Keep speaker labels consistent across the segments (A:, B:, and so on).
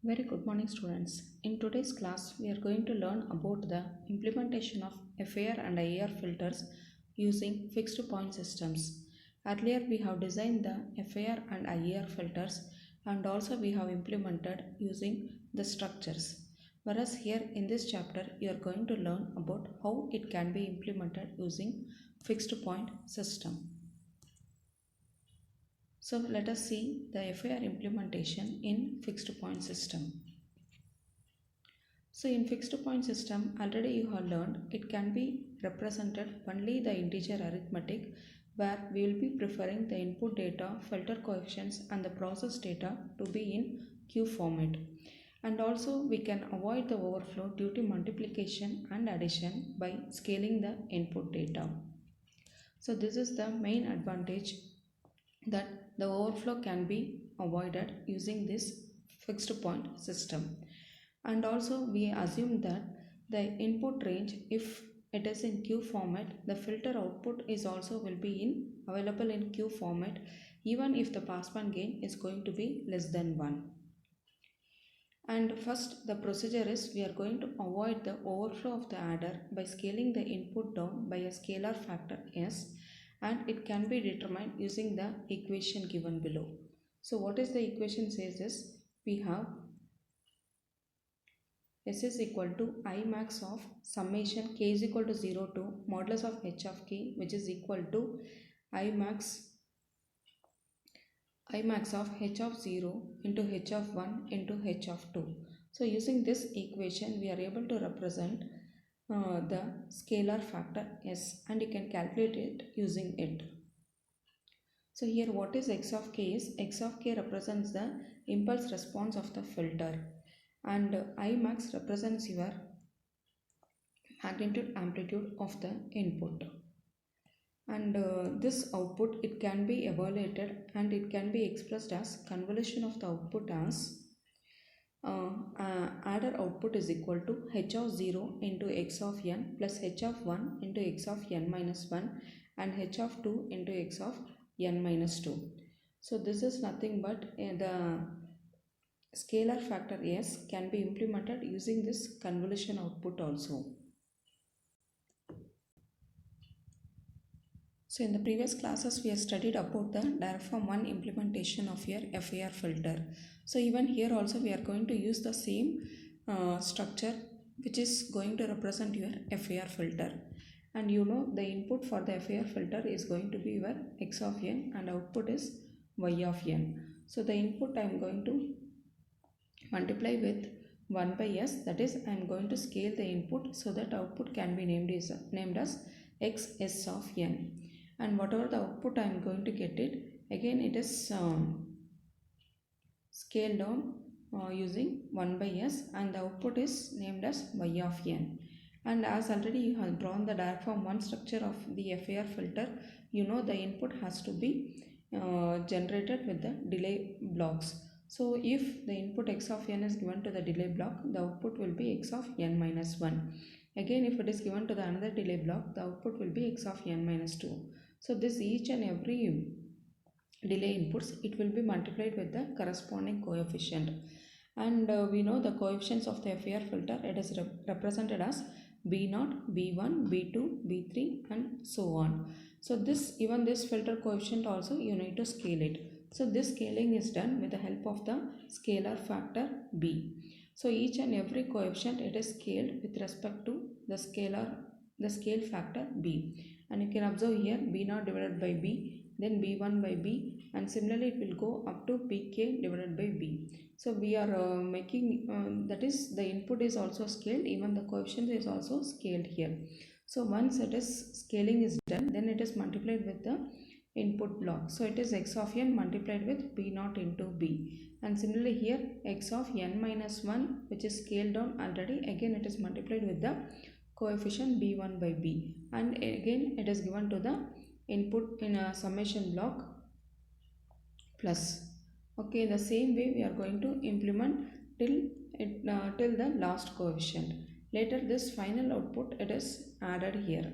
A: Very good morning, students. In today's class, we are going to learn about the implementation of FAR and IAR filters using fixed point systems. Earlier, we have designed the FAR and IAR filters, and also we have implemented using the structures. Whereas here in this chapter, you are going to learn about how it can be implemented using fixed point system. So let us see the FAR implementation in fixed point system. So in fixed point system, already you have learned it can be represented only the integer arithmetic, where we will be preferring the input data, filter coefficients and the process data to be in Q format. And also we can avoid the overflow due to multiplication and addition by scaling the input data. So this is the main advantage, that the overflow can be avoided using this fixed point system. And also we assume that the input range, if it is in Q format, the filter output is also will be available in Q format, even if the passband gain is going to be less than 1. And first, the procedure is we are going to avoid the overflow of the adder by scaling the input down by a scalar factor s, and it can be determined using the equation given below. So what is the equation says is, we have S is equal to I max of summation k is equal to 0 to modulus of h of k, which is equal to I max of h of 0 into h of 1 into h of 2. So using this equation, we are able to represent the scalar factor s, and you can calculate it using it. So here what is x of k is, x of k represents the impulse response of the filter, and I max represents your magnitude amplitude of the input. And this output, it can be evaluated and it can be expressed as convolution of the output as adder output is equal to h of 0 into x of n plus h of 1 into x of n minus 1 and h of 2 into x of n minus 2. So this is nothing but the scalar factor s can be implemented using this convolution output also. So in the previous classes, we have studied about the direct form 1 implementation of your FAR filter. So even here also we are going to use the same structure, which is going to represent your FAR filter. And you know the input for the FAR filter is going to be your x of n and output is y of n. So the input I am going to multiply with 1 by s, that is I am going to scale the input so that output can be named as xs of n. And whatever the output I am going to get it, again it is scaled down using 1 by s, and the output is named as y of n. And as already you have drawn the direct form 1 structure of the FAR filter, you know the input has to be generated with the delay blocks. So if the input x of n is given to the delay block, the output will be x of n minus 1. Again, if it is given to the another delay block, the output will be x of n minus 2. So this each and every delay inputs, it will be multiplied with the corresponding coefficient. And we know the coefficients of the FAR filter, it is represented as B0, B1, B2, B3 and so on. So even this filter coefficient also you need to scale it. So this scaling is done with the help of the scalar factor B. So each and every coefficient, it is scaled with respect to the scale factor B. And you can observe here B0 divided by B, then B1 by B, and similarly it will go up to Pk divided by B. So we are making that is the input is also scaled, even the coefficient is also scaled here. So once it is scaling is done, then it is multiplied with the input block. So it is x of n multiplied with B0 into B, and similarly here x of n minus 1, which is scaled down already, again it is multiplied with the coefficient B1 by B, and again it is given to the input in a summation block plus. Okay, in the same way we are going to implement till the last coefficient. Later this final output, it is added here.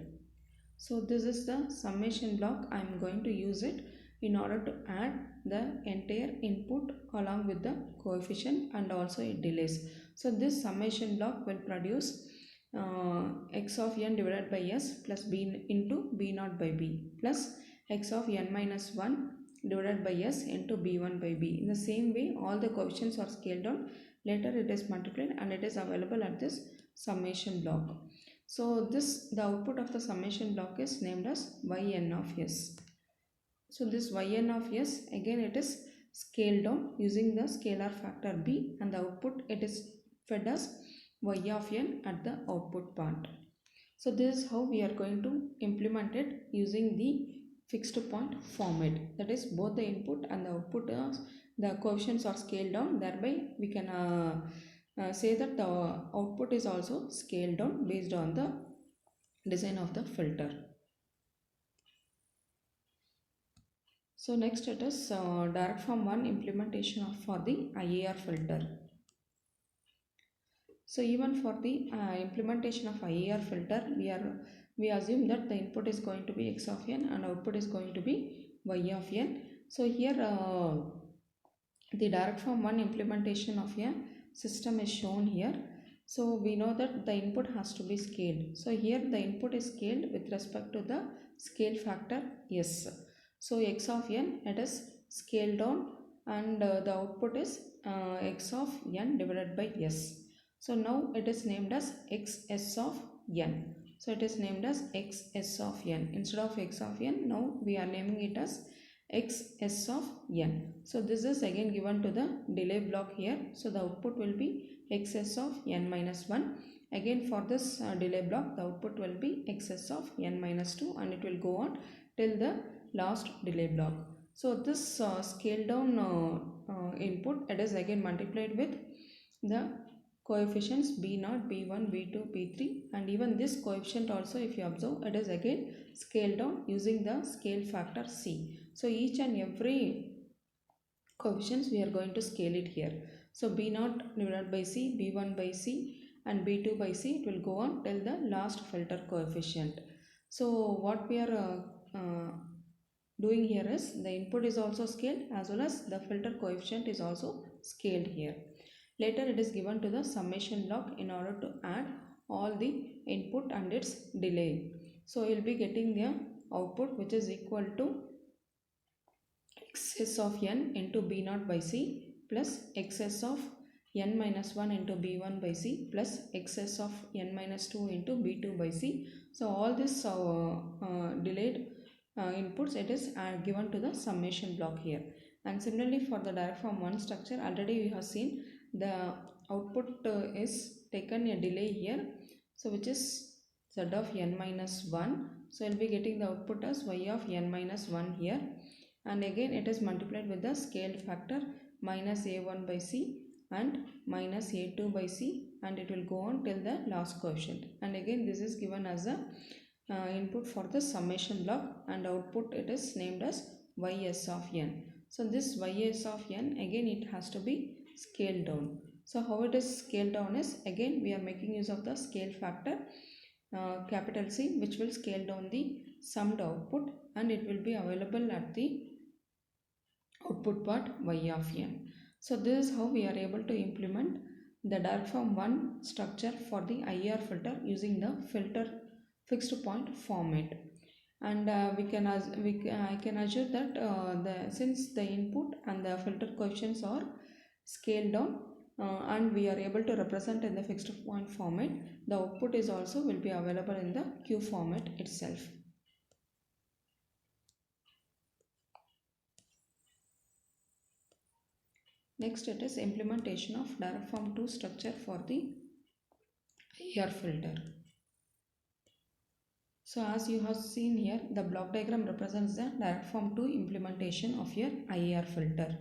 A: So this is the summation block. I am going to use it in order to add the entire input along with the coefficient and also it delays. So this summation block will produce x of n divided by s plus b into b naught by b plus x of n minus 1 divided by s into b1 by b. In the same way, all the coefficients are scaled down. Later it is multiplied and it is available at this summation block. So the output of the summation block is named as yn of s. So this yn of s, again it is scaled down using the scalar factor b, and the output it is fed as y of n at the output part. So this is how we are going to implement it using the fixed point format. That is, both the input and the output the coefficients are scaled down. Thereby we can say that the output is also scaled down based on the design of the filter. So next it is direct form 1 implementation for the IAR filter. So even for the implementation of IAR filter, we assume that the input is going to be x of n and output is going to be y of n. So here the direct form 1 implementation of a system is shown here. So we know that the input has to be scaled. So here the input is scaled with respect to the scale factor s. So x of n, it is scaled down, and the output is x of n divided by s. So now it is named as xs of n. So it is named as xs of n. Instead of x of n, now we are naming it as xs of n. So this is again given to the delay block here. So the output will be xs of n minus 1. Again for this delay block, the output will be xs of n minus 2, and it will go on till the last delay block. So this scale down input, it is again multiplied with the coefficients b0, b1, b2, b3, and even this coefficient also, if you observe, it is again scaled down using the scale factor c. So each and every coefficients we are going to scale it here. So b0 divided by c, b1 by c, and b2 by c, it will go on till the last filter coefficient. So what we are doing here is the input is also scaled as well as the filter coefficient is also scaled here. Later it is given to the summation block in order to add all the input and its delay. So you will be getting the output which is equal to xs of n into b0 by c plus xs of n minus 1 into b1 by c plus xs of n minus 2 into b2 by c. So all this delayed inputs, it is given to the summation block here. And similarly for the direct form 1 structure, already we have seen the output is taken a delay here, so which is z of n minus 1. So I will be getting the output as y of n minus 1 here, and again it is multiplied with the scale factor minus a1 by c and minus a2 by c, and it will go on till the last coefficient. And again this is given as a input for the summation block, and output it is named as ys of n. So this ys of n, again it has to be scaled down. So how it is scaled down is, again we are making use of the scale factor capital C, which will scale down the summed output, and it will be available at the output part y of n. So this is how we are able to implement the direct form 1 structure for the IAR filter using the filter fixed point format. And I can assure that since the input and the filter coefficients are scaled down and we are able to represent in the fixed point format, the output is also will be available in the Q format itself. Next it is implementation of direct form 2 structure for the IAR filter. So as you have seen here, the block diagram represents the direct form 2 implementation of your IAR filter.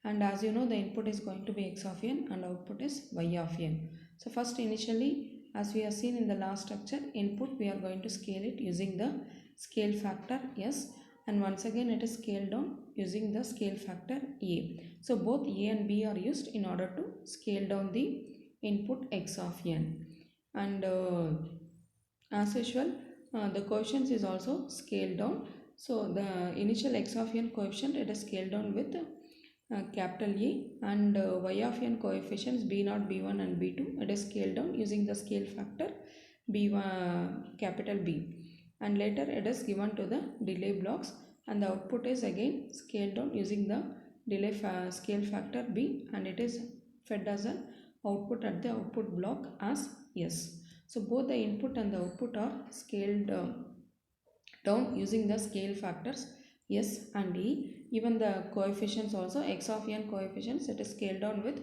A: And as you know, the input is going to be x of n and output is y of n. So first initially, as we have seen in the last structure, input we are going to scale it using the scale factor s, and once again it is scaled down using the scale factor a. So both a and b are used in order to scale down the input x of n. And as usual, the coefficients is also scaled down. So the initial x of n coefficient, it is scaled down with capital A, and y of n coefficients b0, b1 and b2, it is scaled down using the scale factor b1 capital B, and later it is given to the delay blocks, and the output is again scaled down using the delay scale factor B, and it is fed as an output at the output block as S. So both the input and the output are scaled down using the scale factors S and E. Even the coefficients also, x of n coefficients, it is scaled down with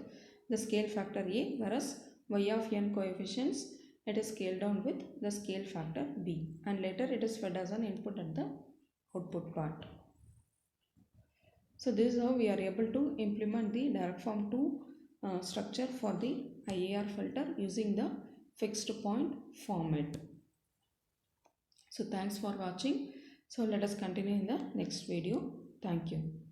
A: the scale factor A, whereas y of n coefficients, it is scaled down with the scale factor B, and later it is fed as an input at the output part. So this is how we are able to implement the direct form 2 structure for the IAR filter using the fixed point format. So thanks for watching. So let us continue in the next video. Thank you.